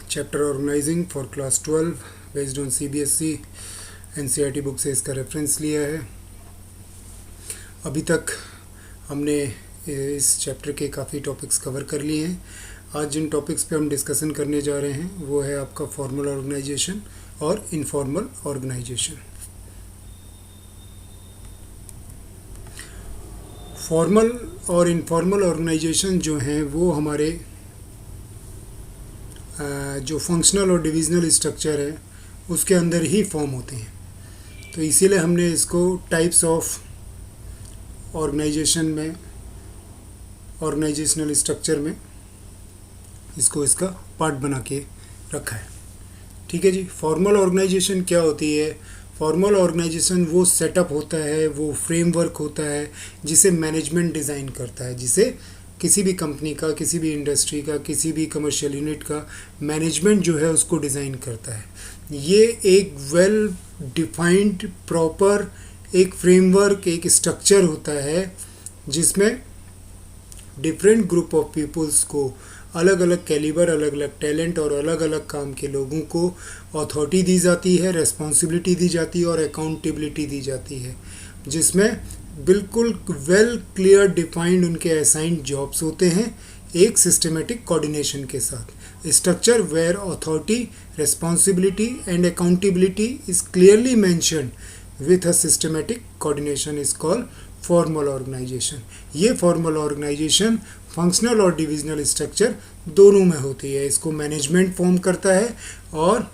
Chapter organising for class 12 based on CBSE NCERT book से इसका reference लिया है। अभी तक हमने इस चैप्टर के काफ़ी टॉपिक्स कवर कर लिए हैं। आज जिन टॉपिक्स पे हम डिस्कशन करने जा रहे हैं वो है आपका फॉर्मल ऑर्गेनाइजेशन और इनफॉर्मल ऑर्गेनाइजेशन। फॉर्मल और इनफॉर्मल ऑर्गेनाइजेशन जो हैं वो हमारे जो फंक्शनल और डिविजनल स्ट्रक्चर है उसके अंदर ही फॉर्म होते हैं। तो इसीलिए हमने इसको टाइप्स ऑफ ऑर्गेनाइजेशन में, ऑर्गेनाइजेशनल स्ट्रक्चर में इसको इसका पार्ट बना के रखा है। ठीक है जी। फॉर्मल ऑर्गेनाइजेशन क्या होती है? फॉर्मल ऑर्गेनाइजेशन वो सेटअप होता है, वो फ्रेमवर्क होता है जिसे मैनेजमेंट डिज़ाइन करता है, जिसे किसी भी कंपनी का, किसी भी इंडस्ट्री का, किसी भी कमर्शियल यूनिट का मैनेजमेंट जो है उसको डिज़ाइन करता है। ये एक वेल डिफाइंड प्रॉपर एक फ्रेमवर्क, एक स्ट्रक्चर होता है जिसमें डिफरेंट ग्रुप ऑफ पीपल्स को अलग अलग कैलिबर, अलग अलग टैलेंट और अलग अलग काम के लोगों को अथॉरिटी दी जाती है, रेस्पॉन्सिबिलिटी दी जाती है और अकाउंटेबिलिटी दी जाती है, जिसमें बिल्कुल वेल क्लियर डिफाइंड उनके असाइंड जॉब्स होते हैं एक सिस्टमेटिक कोऑर्डिनेशन के साथ। Structure where authority, responsibility and accountability is clearly mentioned with a systematic coordination is called formal organisation. ये फॉर्मल ऑर्गेनाइजेशन फंक्शनल और डिविजनल स्ट्रक्चर दोनों में होती है। इसको मैनेजमेंट फॉर्म करता है और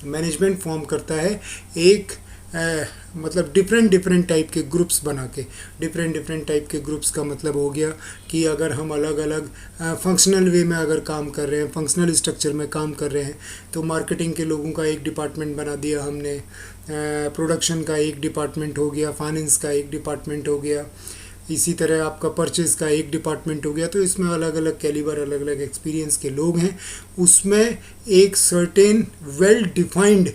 मैनेजमेंट फॉर्म करता है एक मतलब डिफरेंट टाइप के ग्रुप्स बना के। डिफरेंट टाइप के ग्रुप्स का मतलब हो गया कि अगर हम अलग अलग फंक्शनल वे में अगर काम कर रहे हैं, फंक्शनल स्ट्रक्चर में काम कर रहे हैं, तो मार्केटिंग के लोगों का एक डिपार्टमेंट बना दिया हमने, प्रोडक्शन का एक डिपार्टमेंट हो गया, फाइनेंस का एक डिपार्टमेंट हो गया, इसी तरह आपका परचेज़ का एक डिपार्टमेंट हो गया। तो इसमें अलग अलग कैलिबर, अलग अलग एक्सपीरियंस के लोग हैं। उसमें एक सर्टेन वेल डिफाइंड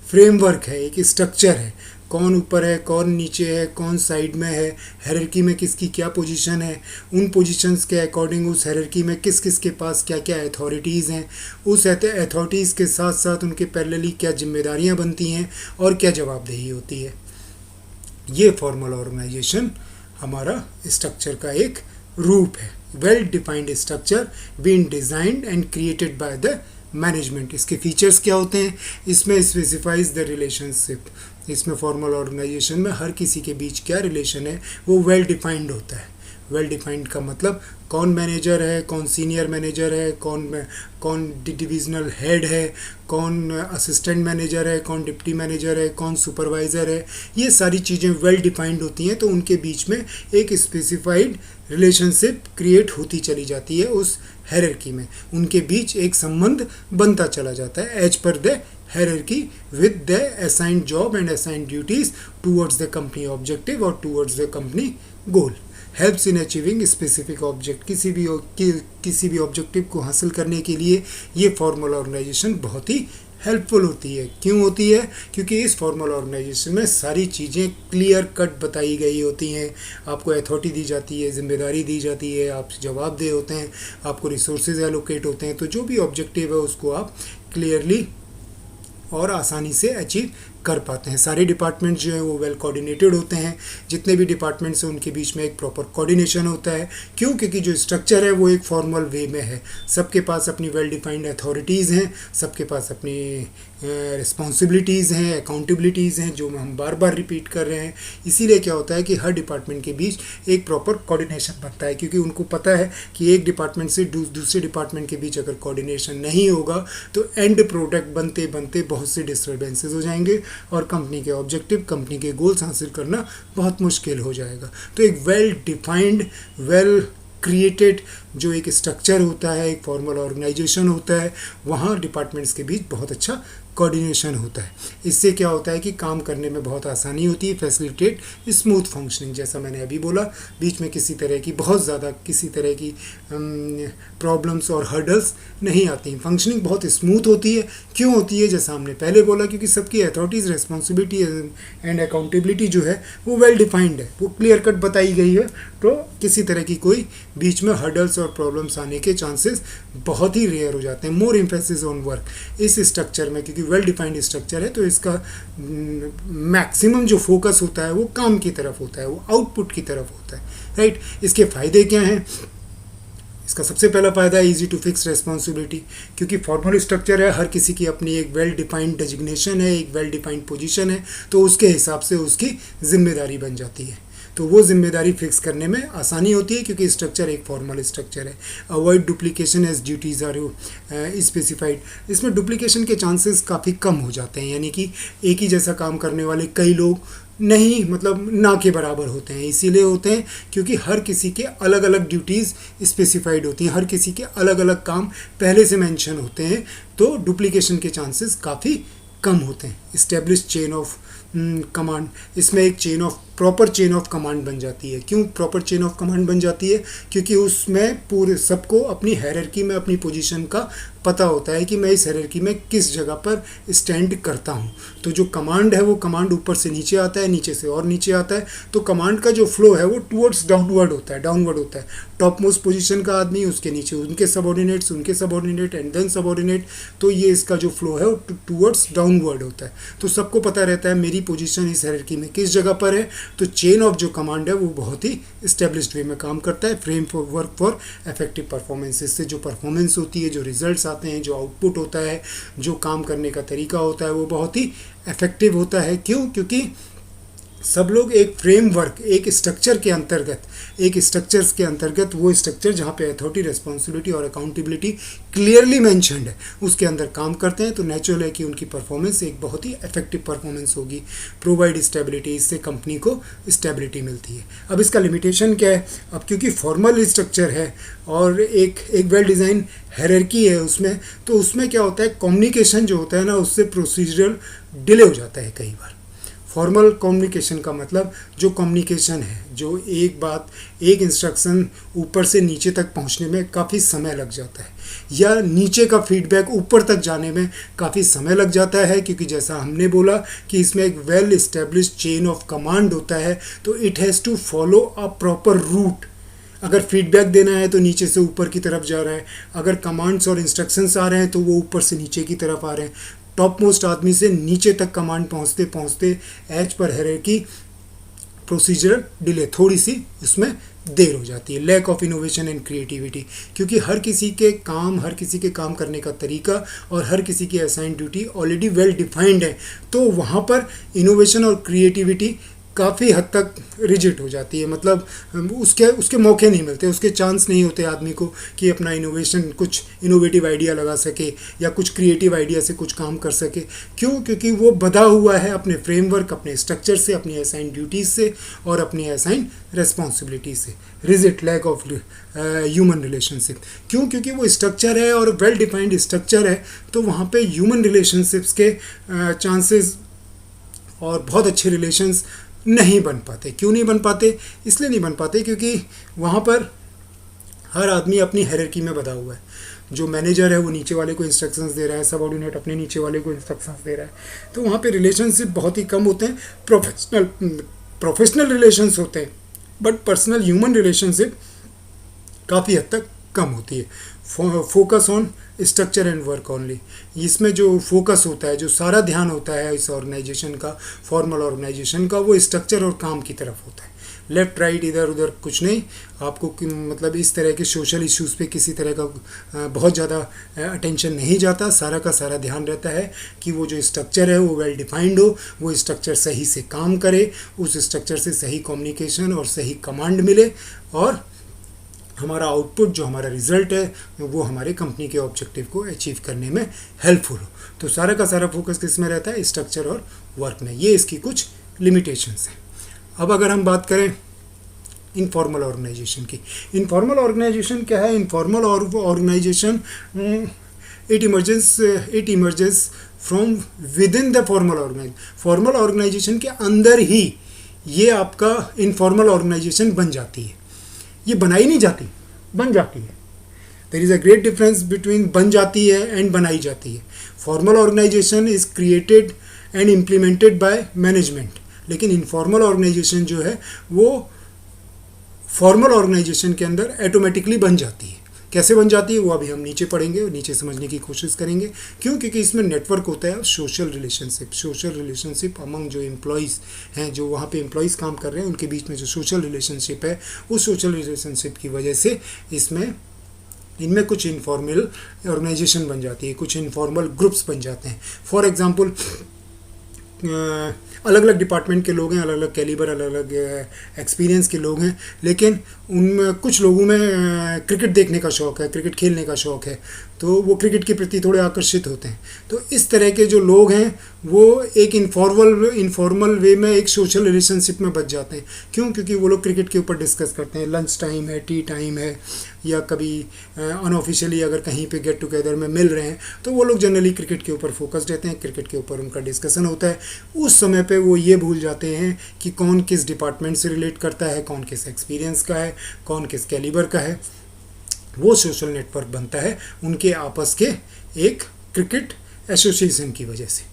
फ्रेमवर्क है, एक स्ट्रक्चर है, कौन ऊपर है, कौन नीचे है, कौन साइड में है, हायरार्की में किसकी क्या पोजीशन है, उन पोजीशंस के अकॉर्डिंग उस हायरार्की में किस किस के पास क्या क्या अथॉरिटीज़ हैं, उस अथॉरिटीज़ के साथ साथ उनके पैरेलली क्या जिम्मेदारियां बनती हैं और क्या जवाबदेही होती है। ये फॉर्मल ऑर्गेनाइजेशन हमारा स्ट्रक्चर का एक रूप है। Well defined structure being designed and created by the management. इसके फीचर्स क्या होते हैं? इसमें स्पेसिफाइज द रिलेशनशिप। इसमें फॉर्मल ऑर्गेनाइजेशन में हर किसी के बीच क्या रिलेशन है वो वेल डिफाइंड होता है। वेल डिफाइंड का मतलब कौन मैनेजर है, कौन सीनियर मैनेजर है, कौन डिविजनल हेड है, कौन असिस्टेंट मैनेजर है, कौन डिप्टी मैनेजर है, कौन सुपरवाइज़र है। ये सारी चीज़ें वेल डिफाइंड होती हैं, तो उनके बीच में एक स्पेसिफाइड रिलेशनशिप क्रिएट होती चली जाती है। उस हायरार्की में उनके बीच एक संबंध बनता चला जाता है as per the hierarchy with the assigned job and assigned duties towards the company objective or towards the company goal. Helps in achieving specific object। किसी भी ऑब्जेक्टिव को हासिल करने के लिए ये फॉर्मल ऑर्गेनाइजेशन बहुत ही हेल्पफुल होती है। क्यों होती है? क्योंकि इस फॉर्मल ऑर्गेनाइजेशन में सारी चीज़ें क्लियर कट बताई गई होती हैं। आपको अथॉरिटी दी जाती है, जिम्मेदारी दी जाती है, आप जवाबदेह होते हैं, आपको रिसोर्सेज एलोकेट होते हैं। तो जो भी ऑब्जेक्टिव है उसको आप क्लियरली और आसानी से अचीव कर पाते हैं। सारे डिपार्टमेंट जो हैं वो वेल कोऑर्डिनेटेड होते हैं। जितने भी डिपार्टमेंट्स हैं उनके बीच में एक प्रॉपर कोऑर्डिनेशन होता है। क्यों? क्योंकि जो स्ट्रक्चर है वो एक फॉर्मल वे में है। सबके पास अपनी वेल डिफाइंड अथॉरिटीज़ हैं, सबके पास अपनी रिस्पॉन्सिबिलिटीज़ हैं, अकाउंटेबिलिटीज़ हैं, जो हम बार बार रिपीट कर रहे हैं। इसीलिए क्या होता है कि हर डिपार्टमेंट के बीच एक प्रॉपर कोऑर्डिनेशन बनता है, क्योंकि उनको पता है कि एक डिपार्टमेंट से दूसरे डिपार्टमेंट के बीच अगर कोऑर्डिनेशन नहीं होगा तो एंड प्रोडक्ट बनते बनते बहुत से डिस्टर्बेंसेस हो जाएंगे और कंपनी के ऑब्जेक्टिव, कंपनी के गोल्स हासिल करना बहुत मुश्किल हो जाएगा। तो एक वेल डिफाइंड, वेल क्रिएटेड जो एक स्ट्रक्चर होता है, एक फॉर्मल ऑर्गेनाइजेशन होता है, वहाँ डिपार्टमेंट्स के बीच बहुत अच्छा कोऑर्डिनेशन होता है। इससे क्या होता है कि काम करने में बहुत आसानी होती है, फैसिलिटेट स्मूथ फंक्शनिंग, जैसा मैंने अभी बोला, बीच में किसी तरह की बहुत ज़्यादा किसी तरह की प्रॉब्लम्स और हर्डल्स नहीं आती हैं, फंक्शनिंग बहुत स्मूथ होती है। क्यों होती है? जैसा हमने पहले बोला, क्योंकि सबकी अथॉरिटीज़, रिस्पॉन्सिबिलिटी एंड अकाउंटेबिलिटी जो है वो वेल डिफाइंड है, वो क्लियर कट बताई गई है, तो किसी तरह की कोई बीच में हर्डल्स और प्रॉब्लम्स आने के चांसेस बहुत ही रेयर हो जाते हैं। मोर एम्फेसिस ऑन वर्क इस स्ट्रक्चर में, क्योंकि वेल डिफाइंड स्ट्रक्चर है, तो इसका मैक्सिमम जो फोकस होता है वो काम की तरफ होता है, वो आउटपुट की तरफ होता है, राइट। इसके फ़ायदे क्या हैं? इसका सबसे पहला फ़ायदा है ईजी टू फिक्स रेस्पॉन्सिबिलिटी, क्योंकि फॉर्मल स्ट्रक्चर है, हर किसी की अपनी एक वेल डिफाइंड डेजिग्नेशन है, एक वेल डिफाइंड पोजीशन है, तो उसके हिसाब से उसकी जिम्मेदारी बन जाती है, तो वो जिम्मेदारी फिक्स करने में आसानी होती है, क्योंकि स्ट्रक्चर एक फॉर्मल स्ट्रक्चर है। Avoid duplication as duties are specified, इसमें डुप्लीकेशन के चांसेस काफ़ी कम हो जाते हैं, यानी कि एक ही जैसा काम करने वाले कई लोग नहीं, मतलब ना के बराबर होते हैं। इसीलिए होते हैं क्योंकि हर किसी के अलग अलग ड्यूटीज़ स्पेसिफाइड होती हैं, हर किसी के अलग अलग काम पहले से मेंशन होते हैं, तो डुप्लीकेशन के चांसेस काफ़ी कम होते हैं। इस्टेब्लिश चेन ऑफ कमांड, इसमें एक chain of proper chain of command बन जाती है। क्यों प्रॉपर चेन ऑफ कमांड बन जाती है? क्योंकि उसमें पूरे सबको अपनी हायरार्की में अपनी पोजीशन का पता होता है कि मैं इस हायरार्की में किस जगह पर स्टैंड करता हूँ। तो जो कमांड है वो कमांड ऊपर से नीचे आता है, नीचे से और नीचे आता है, तो कमांड का जो फ्लो है वो टूवर्ड्स डाउनवर्ड होता है। टॉप मोस्ट पोजीशन का आदमी, उसके नीचे उनके सबऑर्डिनेट एंड देन सबऑर्डिनेट, तो ये इसका जो फ्लो है वो टूवर्ड्स डाउनवर्ड होता है। तो सबको पता रहता है मेरी पोजीशन इस हायरार्की में किस जगह पर है, तो चेन ऑफ जो कमांड है वो बहुत ही एस्टेब्लिश्ड वे में काम करता है। Frame for work for effective performance, इससे जो परफॉर्मेंस होती है, जो रिजल्ट्स आते हैं, जो आउटपुट होता है, जो काम करने का तरीका होता है, वो बहुत ही इफेक्टिव होता है। क्यों? क्योंकि सब लोग एक फ्रेमवर्क, एक स्ट्रक्चर के अंतर्गत वो स्ट्रक्चर जहाँ पे अथॉरिटी, रिस्पॉन्सिबिलिटी और अकाउंटेबिलिटी क्लियरली मेंशन्ड है, उसके अंदर काम करते हैं, तो नेचुरल है कि उनकी परफॉर्मेंस एक बहुत ही इफेक्टिव परफॉर्मेंस होगी। प्रोवाइड स्टेबिलिटी, इससे कंपनी को स्टेबिलिटी मिलती है। अब इसका लिमिटेशन क्या है? अब क्योंकि फॉर्मल स्ट्रक्चर है और एक वेल डिज़ाइन हायरार्की है उसमें, तो उसमें क्या होता है, कम्युनिकेशन जो होता है ना, उससे प्रोसीजरल डिले हो जाता है कई बार। फॉर्मल कम्युनिकेशन का मतलब जो कम्युनिकेशन है, जो एक बात, एक इंस्ट्रक्शन ऊपर से नीचे तक पहुंचने में काफ़ी समय लग जाता है, या नीचे का फीडबैक ऊपर तक जाने में काफ़ी समय लग जाता है, क्योंकि जैसा हमने बोला कि इसमें एक well established chain of command होता है, तो it has to follow a proper route. अगर फीडबैक देना है तो नीचे से ऊपर की तरफ जा रहा है, अगर कमांड्स और इंस्ट्रक्शंस आ रहे हैं तो वो ऊपर से नीचे की तरफ आ रहे हैं। टॉप मोस्ट आदमी से नीचे तक कमांड पहुंचते पहुंचते as per hierarchy procedural delay, थोड़ी सी इसमें देर हो जाती है। Lack of innovation and creativity, क्योंकि हर किसी के काम करने का तरीका और हर किसी की assign duty already well defined है, तो वहाँ पर इनोवेशन और क्रिएटिविटी काफ़ी हद तक रिजिड हो जाती है, मतलब उसके मौके नहीं मिलते, उसके चांस नहीं होते आदमी को कि अपना इनोवेशन, कुछ इनोवेटिव आइडिया लगा सके या कुछ क्रिएटिव आइडिया से कुछ काम कर सके। क्यों? क्योंकि वो बधा हुआ है अपने फ्रेमवर्क, अपने स्ट्रक्चर से, अपनी असाइन ड्यूटीज़ से और अपनी असाइन रेस्पॉन्सिबिलिटी से। Rigid, lack of human relationship, क्यों? क्योंकि वो स्ट्रक्चर है और वेल डिफाइंड स्ट्रक्चर है, तो वहाँ पे ह्यूमन रिलेशनशिप्स के चांसेस और बहुत अच्छे रिलेशंस नहीं बन पाते। क्यों नहीं बन पाते? इसलिए नहीं बन पाते क्योंकि वहाँ पर हर आदमी अपनी हायरार्की में बधा हुआ है। जो मैनेजर है वो नीचे वाले को इंस्ट्रक्शंस दे रहा है, सबऑर्डिनेट अपने नीचे वाले को इंस्ट्रक्शंस दे रहा है, तो वहाँ पे रिलेशनशिप बहुत ही कम होते हैं। प्रोफेशनल रिलेशंस होते हैं, बट पर्सनल ह्यूमन रिलेशनशिप काफ़ी हद तक कम होती है। Focus on structure and work only, इसमें जो फोकस होता है, जो सारा ध्यान होता है इस ऑर्गेनाइजेशन का, फॉर्मल ऑर्गेनाइजेशन का, वो स्ट्रक्चर और काम की तरफ होता है। लेफ्ट राइट इधर उधर कुछ नहीं, आपको मतलब इस तरह के सोशल इश्यूज़ पे किसी तरह का बहुत ज़्यादा अटेंशन नहीं जाता। सारा का सारा ध्यान रहता है कि वो जो स्ट्रक्चर है वो वेल डिफाइंड हो, वो स्ट्रक्चर सही से काम करे, उस स्ट्रक्चर से सही कम्युनिकेशन और सही कमांड मिले, और हमारा आउटपुट, जो हमारा रिजल्ट है, वो हमारे कंपनी के ऑब्जेक्टिव को अचीव करने में हेल्पफुल हो। तो सारा का सारा फोकस किस में रहता है? स्ट्रक्चर और वर्क में। ये इसकी कुछ लिमिटेशंस हैं। अब अगर हम बात करें इनफॉर्मल ऑर्गेनाइजेशन की, इनफॉर्मल ऑर्गेनाइजेशन क्या है? Informal organisation it emerges from within the formal organisation. Formal organisation के अंदर ही ये आपका इनफॉर्मल ऑर्गेनाइजेशन बन जाती है। ये बनाई नहीं जाती, बन जाती है। There is a great difference between बन जाती है एंड बनाई जाती है। Formal organisation is created and implemented by management, लेकिन इनफॉर्मल ऑर्गेनाइजेशन जो है वो फॉर्मल ऑर्गेनाइजेशन के अंदर ऑटोमेटिकली बन जाती है। कैसे बन जाती है वो अभी हम नीचे पढ़ेंगे और नीचे समझने की कोशिश करेंगे। क्यों? क्योंकि इसमें नेटवर्क होता है सोशल रिलेशनशिप अमंग जो एम्प्लॉयज़ हैं, जो वहाँ पे एम्प्लॉयज़ काम कर रहे हैं, उनके बीच में जो सोशल रिलेशनशिप है, उस सोशल रिलेशनशिप की वजह से इनमें कुछ इनफॉर्मल ऑर्गेनाइजेशन बन जाती है, कुछ इनफॉर्मल ग्रुप्स बन जाते हैं। फॉर एग्जांपल अलग अलग डिपार्टमेंट के लोग हैं, अलग अलग कैलिबर, अलग अलग एक्सपीरियंस के लोग हैं, लेकिन उनमें कुछ लोगों में क्रिकेट देखने का शौक़ है, क्रिकेट खेलने का शौक़ है, तो वो क्रिकेट के प्रति थोड़े आकर्षित होते हैं। तो इस तरह के जो लोग हैं वो एक इनफॉर्मल वे में एक सोशल रिलेशनशिप में बच जाते हैं। क्यों? क्योंकि वो लोग क्रिकेट के ऊपर डिस्कस करते हैं, लंच टाइम है, टी टाइम है, या कभी अनऑफिशियली अगर कहीं पे गेट टुगेदर में मिल रहे हैं तो वो लोग जनरली क्रिकेट के ऊपर फोकस रहते हैं, क्रिकेट के ऊपर उनका डिस्कशन होता है। उस समय पे वो ये भूल जाते हैं कि कौन किस डिपार्टमेंट से रिलेट करता है, कौन किस एक्सपीरियंस का है, कौन किस कैलिबर का है। वो सोशल नेटवर्क बनता है उनके आपस के एक क्रिकेट एसोसिएशन की वजह से।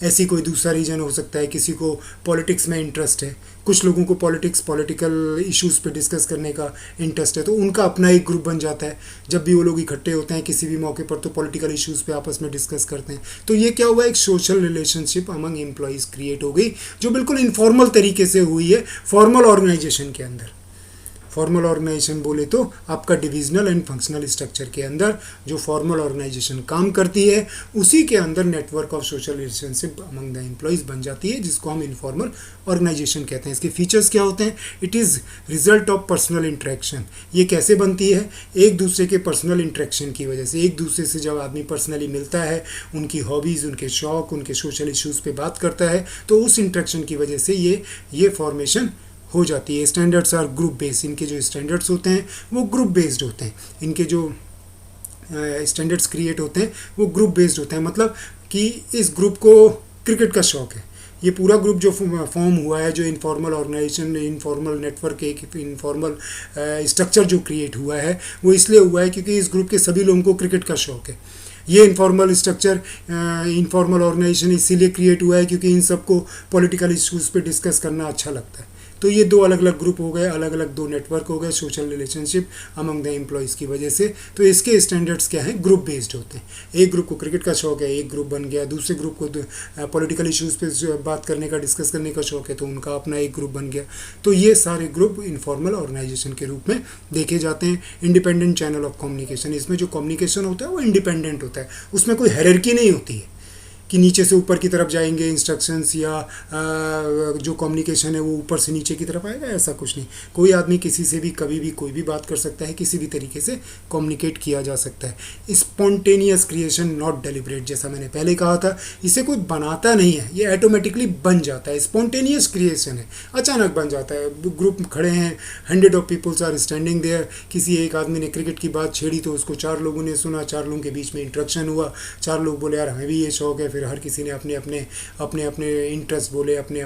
ऐसी कोई दूसरा रीजन हो सकता है, किसी को पॉलिटिक्स में इंटरेस्ट है, कुछ लोगों को पॉलिटिकल इश्यूज़ पे डिस्कस करने का इंटरेस्ट है, तो उनका अपना एक ग्रुप बन जाता है। जब भी वो लोग इकट्ठे होते हैं किसी भी मौके पर तो पॉलिटिकल इश्यूज़ पे आपस में डिस्कस करते हैं। तो ये क्या हुआ, एक social relationship among employees create हो गई, जो बिल्कुल इनफॉर्मल तरीके से हुई है फॉर्मल ऑर्गेनाइजेशन के अंदर। फॉर्मल ऑर्गेनाइजेशन बोले तो आपका डिविजनल एंड फंक्शनल स्ट्रक्चर के अंदर जो फॉर्मल ऑर्गेनाइजेशन काम करती है, उसी के अंदर network of social relationship among the employees बन जाती है, जिसको हम इनफॉर्मल ऑर्गेनाइजेशन कहते हैं। इसके फीचर्स क्या होते हैं? It is result of personal interaction. ये कैसे बनती है? एक दूसरे के पर्सनल इंटरेक्शन की वजह से। एक दूसरे से जब आदमी पर्सनली मिलता है, उनकी हॉबीज़, उनके शौक़, उनके सोशल इश्यूज़ पे बात करता है, तो उस इंटरेक्शन की वजह से ये फॉर्मेशन हो जाती है। Standards are group based. इनके जो स्टैंडर्ड्स होते हैं वो ग्रुप बेस्ड होते हैं। इनके जो स्टैंडर्ड्स क्रिएट होते हैं वो ग्रुप बेस्ड होते हैं। मतलब कि इस ग्रुप को क्रिकेट का शौक़ है, ये पूरा ग्रुप जो फॉर्म हुआ है, जो इनफॉर्मल ऑर्गेनाइजेशन, इनफॉर्मल नेटवर्क, एक इनफॉर्मल स्ट्रक्चर जो क्रिएट हुआ है, वो इसलिए हुआ है क्योंकि इस ग्रुप के सभी लोगों को क्रिकेट का शौक़ है। ये इनफॉर्मल स्ट्रक्चर, इनफॉर्मल ऑर्गेनाइजेशन इसीलिए क्रिएट हुआ है क्योंकि इन सबको पॉलिटिकल इश्यूज़ पे डिस्कस करना अच्छा लगता है। तो ये दो अलग अलग ग्रुप हो गए, अलग अलग दो नेटवर्क हो गए social relationship among the employees की वजह से। तो इसके स्टैंडर्ड्स क्या हैं? ग्रुप बेस्ड होते हैं। एक ग्रुप को क्रिकेट का शौक़ है, एक ग्रुप बन गया। दूसरे ग्रुप को पॉलिटिकल इश्यूज़ पे बात करने का, डिस्कस करने का शौक़ है, तो उनका अपना एक ग्रुप बन गया। तो ये सारे ग्रुप इनफॉर्मल ऑर्गेनाइजेशन के रूप में देखे जाते हैं। इंडिपेंडेंट चैनल ऑफ कम्युनिकेशन, इसमें जो कम्युनिकेशन होता है वो इंडिपेंडेंट होता है, उसमें कोई हायरार्की नहीं होती है कि नीचे से ऊपर की तरफ जाएंगे इंस्ट्रक्शंस, या जो कम्युनिकेशन है वो ऊपर से नीचे की तरफ आएगा, ऐसा कुछ नहीं। कोई आदमी किसी से भी कभी भी कोई भी बात कर सकता है, किसी भी तरीके से कम्युनिकेट किया जा सकता है। स्पॉन्टेनियस क्रिएशन नॉट डेलिब्रेट, जैसा मैंने पहले कहा था, इसे कोई बनाता नहीं है, ये ऑटोमेटिकली बन जाता है। स्पॉन्टेनियस क्रिएशन है, अचानक बन जाता है। ग्रुप खड़े हैं, 100 of peoples are standing there, किसी एक आदमी ने क्रिकेट की बात छेड़ी तो उसको 4 लोगों ने सुना, 4 लोगों के बीच में इंटरेक्शन हुआ, 4 लोग बोले यार हमें भी ये शौक़ है, फिर हर किसी ने अपने अपने इंटरेस्ट बोले, अपने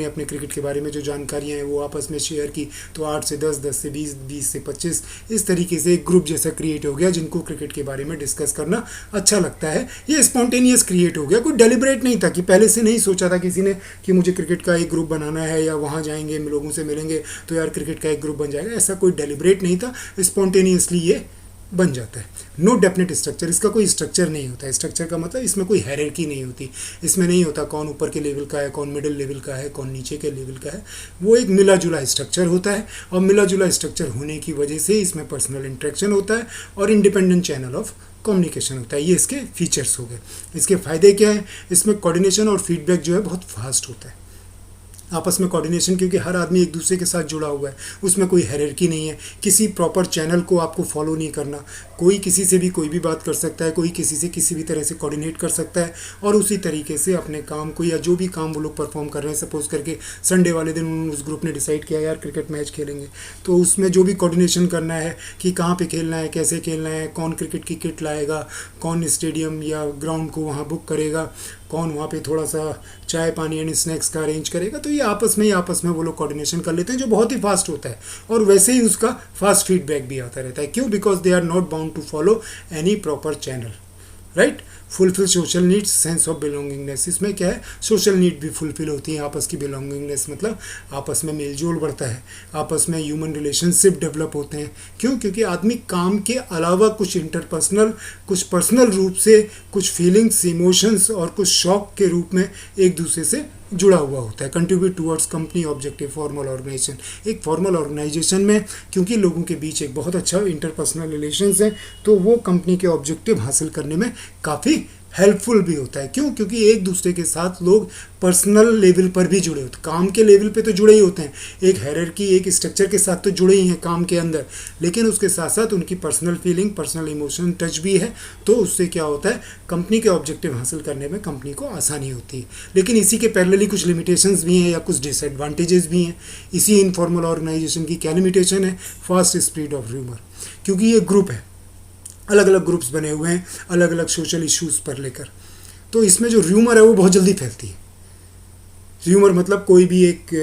अपने क्रिकेट के बारे में जो जानकारियां हैं वो आपस में शेयर की। तो 8 से 10, 10 से 20, 20 से 25, इस तरीके से एक ग्रुप जैसा क्रिएट हो गया जिनको क्रिकेट के बारे में डिस्कस करना अच्छा लगता है। ये स्पॉन्टेनियस क्रिएट हो गया, कोई डेलिब्रेट नहीं था कि पहले से नहीं सोचा था किसी ने कि मुझे क्रिकेट का एक ग्रुप बनाना है, या वहाँ जाएंगे लोगों से मिलेंगे तो यार क्रिकेट का एक ग्रुप बन जाएगा। ऐसा कोई डेलिब्रेट नहीं था, स्पॉन्टेनियसली ये बन जाता है। नो डेफिनेट स्ट्रक्चर, इसका कोई स्ट्रक्चर नहीं होता है। स्ट्रक्चर का मतलब इसमें कोई हायरार्की नहीं होती, इसमें नहीं होता कौन ऊपर के लेवल का है, कौन मिडिल लेवल का है, कौन नीचे के लेवल का है। वो एक मिला जुला स्ट्रक्चर होता है, और मिला जुला स्ट्रक्चर होने की वजह से इसमें पर्सनल इंटरेक्शन होता है और इंडिपेंडेंट चैनल ऑफ कम्युनिकेशन होता है। ये इसके फीचर्स हो गए। इसके फ़ायदे क्या हैं? इसमें कोऑर्डिनेशन और फीडबैक जो है बहुत फास्ट होता है। आपस में कोऑर्डिनेशन, क्योंकि हर आदमी एक दूसरे के साथ जुड़ा हुआ है, उसमें कोई हायरार्की नहीं है, किसी प्रॉपर चैनल को आपको फॉलो नहीं करना, कोई किसी से भी कोई भी बात कर सकता है, कोई किसी से किसी भी तरह से कोऑर्डिनेट कर सकता है और उसी तरीके से अपने काम को या जो भी काम वो लोग परफॉर्म कर रहे हैं, सपोज करके संडे वाले दिन उस ग्रुप ने डिसाइड किया यार क्रिकेट मैच खेलेंगे, तो उसमें जो भी कोऑर्डिनेशन करना है कि कहाँ पे खेलना है, कैसे खेलना है, कौन क्रिकेट की किट लाएगा, कौन स्टेडियम या ग्राउंड को वहाँ बुक करेगा, कौन वहाँ पे थोड़ा सा चाय पानी एंड स्नैक्स का अरेंज करेगा, तो ये आपस में वो लोग कोऑर्डिनेशन कर लेते हैं, जो बहुत ही फास्ट होता है और वैसे ही उसका फास्ट फीडबैक भी आता रहता है। क्यों? Because they are not bound to follow any proper channel, right. Fulfil social needs, sense of belongingness, इसमें क्या है, सोशल नीड भी फुलफिल होती है, आपस की बिलोंगिंगनेस मतलब आपस में मेलजोल बढ़ता है, आपस में ह्यूमन रिलेशनशिप डेवलप होते हैं। क्यों? क्योंकि आदमी काम के अलावा कुछ इंटरपर्सनल, कुछ पर्सनल रूप से कुछ फीलिंग्स, इमोशंस और कुछ शौक के रूप में एक दूसरे से जुड़ा हुआ होता है। Contribute towards company objective formal organisation, एक फॉर्मल ऑर्गेनाइजेशन में क्योंकि लोगों के बीच एक बहुत अच्छा इंटरपर्सनल रिलेशंस है, तो वो कंपनी के ऑब्जेक्टिव हासिल करने में काफ़ी हेल्पफुल भी होता है। क्यों? क्योंकि एक दूसरे के साथ लोग पर्सनल लेवल पर भी जुड़े होते हैं, काम के लेवल पे तो जुड़े ही होते हैं, एक हायरार्की, एक स्ट्रक्चर के साथ तो जुड़े ही हैं काम के अंदर, लेकिन उसके साथ साथ उनकी personal feeling, personal emotion touch भी है, तो उससे क्या होता है, कंपनी के ऑब्जेक्टिव हासिल करने में कंपनी को आसानी होती है। लेकिन इसी के पैरेलली कुछ लिमिटेशंस भी हैं या कुछ डिसएडवांटेजेस भी हैं। इसी इनफॉर्मल ऑर्गेनाइजेशन की क्या लिमिटेशन है? फास्ट स्प्रेड ऑफ र्यूमर, क्योंकि ये ग्रुप है, अलग अलग ग्रुप्स बने हुए हैं अलग अलग सोशल इश्यूज़ पर लेकर, तो इसमें जो र्यूमर है वो बहुत जल्दी फैलती है। र्यूमर मतलब कोई भी एक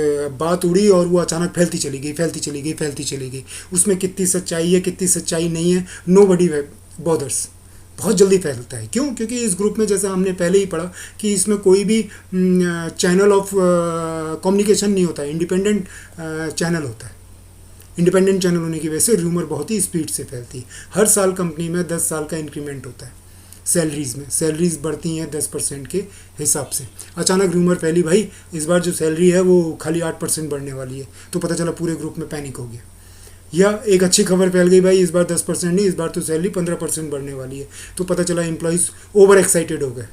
बात उड़ी और वो अचानक फैलती चली गई, फैलती चली गई, फैलती चली गई, उसमें कितनी सच्चाई है कितनी सच्चाई नहीं है, नोबडी बॉदर्स, बहुत जल्दी फैलता है। क्यों? क्योंकि इस ग्रुप में जैसा हमने पहले ही पढ़ा कि इसमें कोई भी चैनल ऑफ कम्युनिकेशन नहीं होता है, इंडिपेंडेंट चैनल होता है। इंडिपेंडेंट चैनल होने की वजह से र्यूमर बहुत ही स्पीड से फैलती है। हर साल कंपनी में 10 साल का इंक्रीमेंट होता है सैलरीज़ में, सैलरीज बढ़ती हैं 10% के हिसाब से। अचानक र्यूमर फैली भाई इस बार जो सैलरी है वो खाली 8% बढ़ने वाली है, तो पता चला पूरे ग्रुप में पैनिक हो गया। या एक अच्छी खबर फैल गई भाई इस बार 10% नहीं, इस बार तो सैलरी 15% बढ़ने वाली है, तो पता चला एम्प्लॉयज़ ओवर एक्साइटेड हो गए।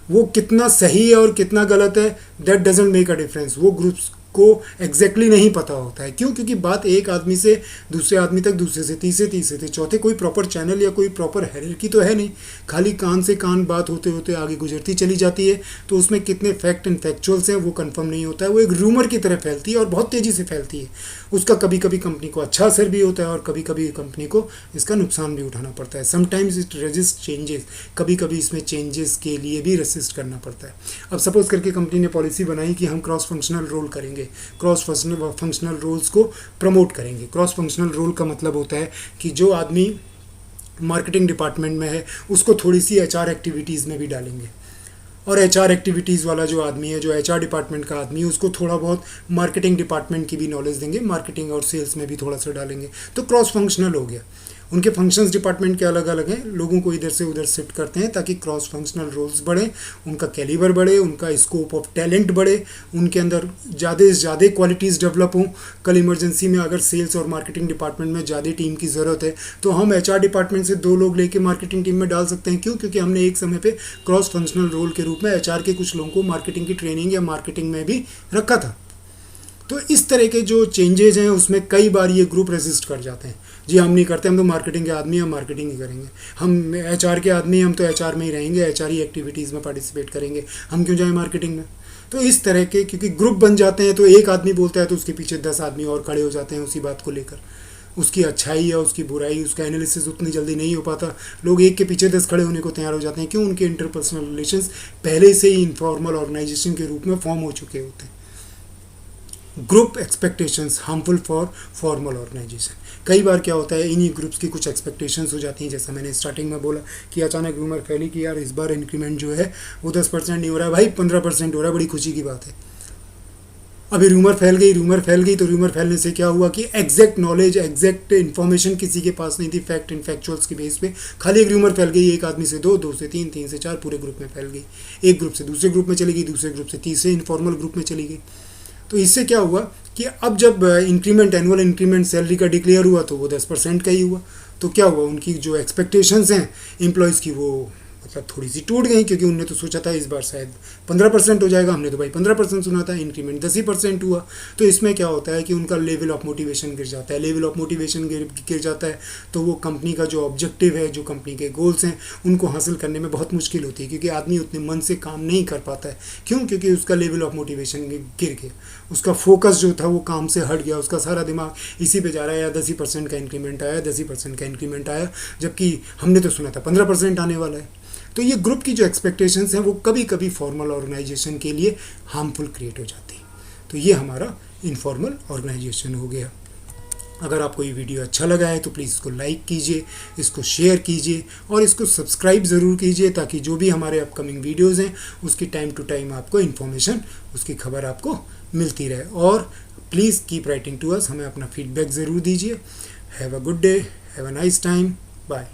वो कितना सही है और कितना गलत है that doesn't make a difference, वो ग्रुप्स को एग्जैक्टली नहीं पता होता है। क्यों? क्योंकि बात एक आदमी से दूसरे आदमी तक, दूसरे से तीसरे, तीसरे से चौथे, कोई प्रॉपर चैनल या कोई प्रॉपर हायरार्की तो है नहीं, खाली कान से कान बात होते होते आगे गुजरती चली जाती है, तो उसमें कितने फैक्ट एंड फैक्चुअल्स हैं वो कंफर्म नहीं होता है, वो एक रूमर की तरह फैलती है और बहुत तेज़ी से फैलती है। उसका कभी कभी कंपनी को अच्छा असर भी होता है और कभी कभी कंपनी को इसका नुकसान भी उठाना पड़ता है। समटाइम्स इट रेजिस्ट चेंजेस, कभी कभी इसमें चेंजेस के लिए भी रेसिस्ट करना पड़ता है। अब सपोज करके कंपनी ने पॉलिसी बनाई कि हम क्रॉस फंक्शनल रोल करेंगे, क्रॉस फंक्शनल रोल्स को प्रमोट करेंगे। क्रॉस फंक्शनल रोल का मतलब होता है कि जो आदमी मार्केटिंग डिपार्टमेंट में है उसको थोड़ी सी एचआर एक्टिविटीज़ में भी डालेंगे, और एचआर एक्टिविटीज़ वाला जो आदमी है, जो एचआर डिपार्टमेंट का आदमी है, उसको थोड़ा बहुत मार्केटिंग डिपार्टमेंट की भी नॉलेज देंगे, मार्केटिंग और सेल्स में भी थोड़ा सा डालेंगे, तो क्रॉस फंक्शनल हो गया। उनके फंक्शंस डिपार्टमेंट के अलग अलग हैं, लोगों को इधर से उधर शिफ्ट करते हैं ताकि क्रॉस फंक्शनल रोल्स बढ़े, उनका कैलिबर बढ़े, उनका स्कोप ऑफ टैलेंट बढ़े, उनके अंदर ज़्यादा से ज़्यादा क्वालिटीज़ डेवलप हों। कल इमरजेंसी में अगर सेल्स और मार्केटिंग डिपार्टमेंट में ज़्यादा टीम की ज़रूरत है तो हम एचआर डिपार्टमेंट से 2 लोग लेके मार्केटिंग टीम में डाल सकते हैं। क्यों? क्योंकि हमने एक समय पे क्रॉस फंक्शनल रोल के रूप में एचआर के कुछ लोगों को मार्केटिंग की ट्रेनिंग या मार्केटिंग में भी रखा था। तो इस तरह के जो चेंजेज हैं उसमें कई बार ये ग्रुप रेजिस्ट कर जाते हैं, जी हम नहीं करते, हम तो मार्केटिंग के आदमी, हम मार्केटिंग ही करेंगे, हम एचआर के आदमी, हम तो एचआर में ही रहेंगे, एचआर ही एक्टिविटीज़ में पार्टिसिपेट करेंगे, हम क्यों जाएं मार्केटिंग में। तो इस तरह के क्योंकि ग्रुप बन जाते हैं तो एक आदमी बोलता है तो उसके पीछे 10 आदमी और खड़े हो जाते हैं उसी बात को लेकर, उसकी अच्छाई या उसकी बुराई, उसका एनालिसिस उतनी जल्दी नहीं हो पाता, लोग एक के पीछे 10 खड़े होने को तैयार हो जाते हैं। क्यों? उनके इंटरपर्सनल रिलेशंस पहले से ही इनफॉर्मल ऑर्गेनाइजेशन के रूप में फॉर्म हो चुके होते हैं। Group expectations harmful for formal organisation. कई बार क्या होता है, इन्हीं ग्रुप्स की कुछ एक्सपेक्टेशंस हो जाती हैं, जैसा मैंने स्टार्टिंग में बोला कि अचानक रूमर फैली कि यार इस बार इंक्रीमेंट जो है वो 10% नहीं हो रहा है भाई, 15% हो रहा है, बड़ी खुशी की बात है। अभी रूमर फैल गई तो रूमर फैलने से क्या हुआ कि एग्जैक्ट नॉलेज, एग्जैक्ट इन्फॉर्मेशन किसी के पास नहीं थी, फैक्ट एंड फैक्चुअल्स के बेस पे खाली एक रूमर फैल गई, एक आदमी से 2, 2 से 3, 3 से 4, पूरे ग्रुप में फैल गई, एक ग्रुप से दूसरे ग्रुप में चली गई, दूसरे ग्रुप से तीसरे इनफॉर्मल ग्रुप में चली गई। तो इससे क्या हुआ कि अब जब इंक्रीमेंट, एनुअल इंक्रीमेंट सैलरी का डिक्लेयर हुआ तो वो 10% का ही हुआ, तो क्या हुआ, उनकी जो एक्सपेक्टेशंस हैं एम्प्लॉयज़ की वो मतलब थोड़ी सी टूट गई, क्योंकि उनने तो सोचा था इस बार शायद 15% हो जाएगा, हमने तो भाई 15% सुना था, इंक्रीमेंट 10% हुआ। तो इसमें क्या होता है कि उनका लेवल ऑफ मोटिवेशन गिर जाता है। लेवल ऑफ मोटिवेशन गिर जाता है तो वो कंपनी का जो ऑब्जेक्टिव है, जो कंपनी के गोल्स हैं, उनको हासिल करने में बहुत मुश्किल होती है, क्योंकि आदमी उतने मन से काम नहीं कर पाता है। क्यों? क्योंकि उसका लेवल ऑफ मोटिवेशन गिर गया, उसका फोकस जो था वो काम से हट गया, उसका सारा दिमाग इसी पे जा रहा है, या 10% का इंक्रीमेंट आया, 10% का इंक्रीमेंट आया, जबकि हमने तो सुना था 15% आने वाला है। तो ये ग्रुप की जो एक्सपेक्टेशंस हैं वो कभी कभी फॉर्मल ऑर्गेनाइजेशन के लिए हार्मफुल क्रिएट हो जाती है। तो ये हमारा इनफॉर्मल ऑर्गेनाइजेशन हो गया। अगर आपको ये वीडियो अच्छा लगा है तो प्लीज़ इसको लाइक कीजिए, इसको शेयर कीजिए और इसको सब्सक्राइब ज़रूर कीजिए, ताकि जो भी हमारे अपकमिंग वीडियोज़ हैं उसकी टाइम टू टाइम आपको इन्फॉर्मेशन, उसकी खबर आपको मिलती रहे। और please keep writing to us, हमें अपना फीडबैक ज़रूर दीजिए। Have a good day, have a nice time, bye.